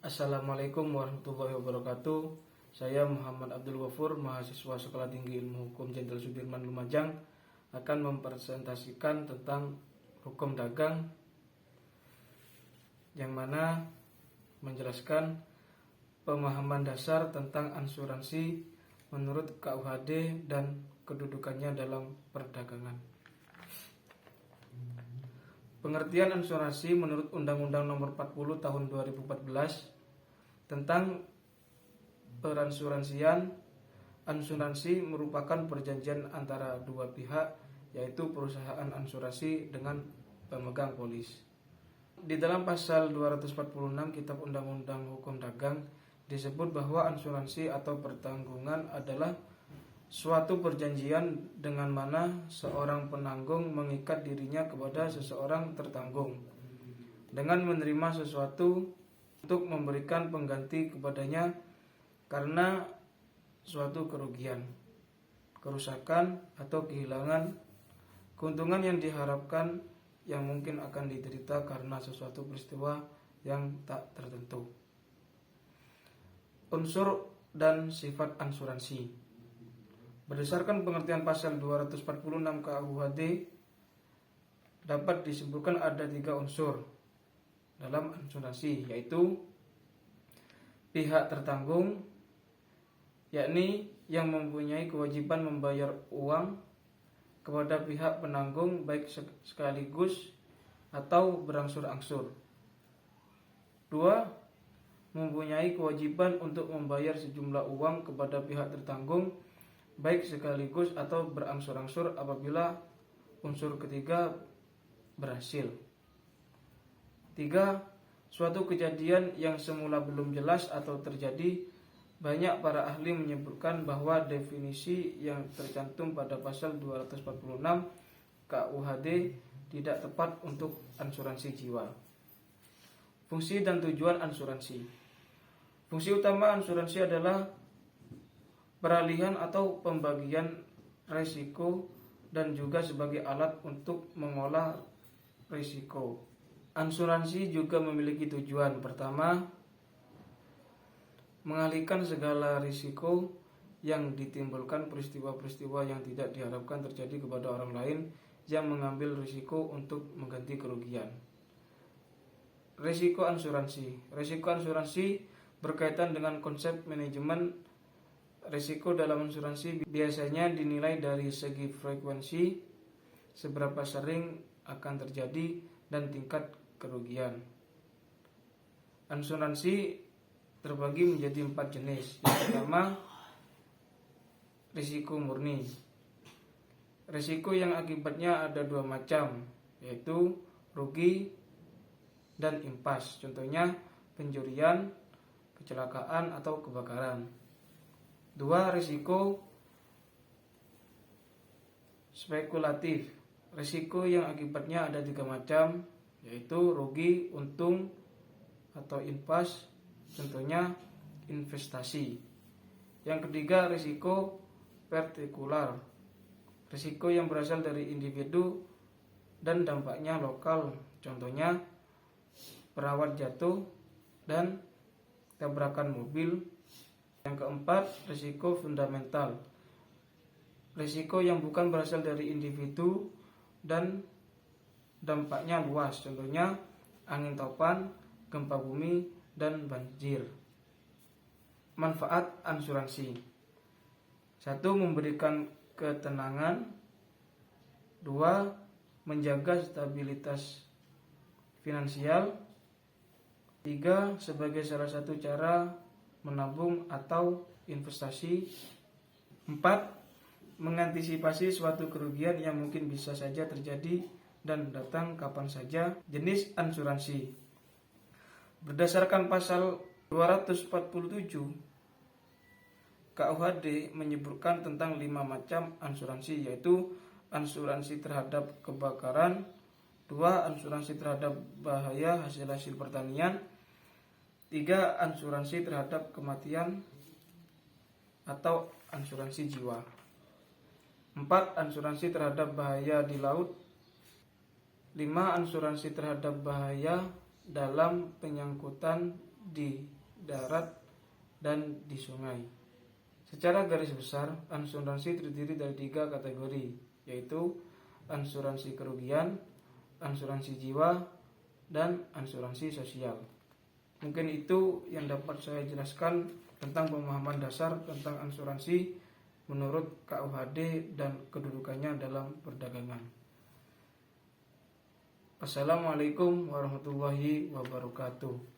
Assalamualaikum warahmatullahi wabarakatuh. Saya Muhammad Abdul Ghafur, mahasiswa Sekolah Tinggi Ilmu Hukum Jenderal Sudirman Lumajang, akan mempresentasikan tentang hukum dagang, yang mana menjelaskan pemahaman dasar tentang asuransi menurut KUHD dan kedudukannya dalam perdagangan. Pengertian asuransi menurut Undang-Undang Nomor 40 Tahun 2014 tentang peransuransian. Asuransi merupakan perjanjian antara dua pihak, yaitu perusahaan asuransi dengan pemegang polis. Di dalam pasal 246 Kitab Undang-Undang Hukum Dagang disebut bahwa asuransi atau pertanggungan adalah suatu perjanjian dengan mana seorang penanggung mengikat dirinya kepada seseorang tertanggung dengan menerima sesuatu untuk memberikan pengganti kepadanya karena suatu kerugian, kerusakan atau kehilangan keuntungan yang diharapkan yang mungkin akan diderita karena sesuatu peristiwa yang tak tertentu. Unsur dan sifat asuransi. Berdasarkan pengertian pasal 246 KUHD, dapat disebutkan ada 3 unsur dalam asuransi, yaitu pihak tertanggung, yakni yang mempunyai kewajiban membayar uang kepada pihak penanggung baik sekaligus atau berangsur-angsur. 2. Mempunyai kewajiban untuk membayar sejumlah uang kepada pihak tertanggung baik sekaligus atau berangsur-angsur apabila unsur ketiga berhasil. 3. Suatu kejadian yang semula belum jelas atau terjadi. Banyak para ahli menyebutkan bahwa definisi yang tercantum pada pasal 246 KUHD tidak tepat untuk asuransi jiwa. Fungsi dan tujuan asuransi. Fungsi utama asuransi adalah peralihan atau pembagian risiko dan juga sebagai alat untuk mengolah risiko. Asuransi juga memiliki tujuan. Pertama, mengalihkan segala risiko yang ditimbulkan peristiwa-peristiwa yang tidak diharapkan terjadi kepada orang lain yang mengambil risiko untuk mengganti kerugian. Risiko asuransi. Risiko asuransi berkaitan dengan konsep manajemen risiko dalam asuransi. Biasanya dinilai dari segi frekuensi, seberapa sering akan terjadi, dan tingkat kerugian. Asuransi terbagi menjadi 4 jenis. Yang pertama, risiko murni. Risiko yang akibatnya ada 2 macam, yaitu rugi dan impas. Contohnya pencurian, kecelakaan, atau kebakaran. 2. Risiko spekulatif. Risiko yang akibatnya ada 3 macam, yaitu rugi, untung, atau impas. Contohnya investasi. Yang ketiga, risiko partikular. Risiko yang berasal dari individu dan dampaknya lokal. Contohnya perawat jatuh dan tabrakan mobil. Yang keempat, risiko fundamental. Risiko yang bukan berasal dari individu dan dampaknya luas. Contohnya angin topan, gempa bumi, dan banjir. Manfaat asuransi. 1. Memberikan ketenangan. 2. Menjaga stabilitas finansial. 3. Sebagai salah satu cara menabung atau investasi. 4. Mengantisipasi suatu kerugian yang mungkin bisa saja terjadi dan datang kapan saja. Jenis asuransi. Berdasarkan pasal 247 KUHD menyebutkan tentang 5 macam asuransi, yaitu asuransi terhadap kebakaran. 2. Asuransi terhadap bahaya hasil pertanian. 3. Asuransi terhadap kematian atau asuransi jiwa. 4. Asuransi terhadap bahaya di laut. 5. Asuransi terhadap bahaya dalam penyangkutan di darat dan di sungai. Secara garis besar, asuransi terdiri dari 3 kategori, yaitu asuransi kerugian, asuransi jiwa, dan asuransi sosial. Mungkin itu yang dapat saya jelaskan tentang pemahaman dasar tentang asuransi menurut KUHD dan kedudukannya dalam perdagangan. Assalamualaikum warahmatullahi wabarakatuh.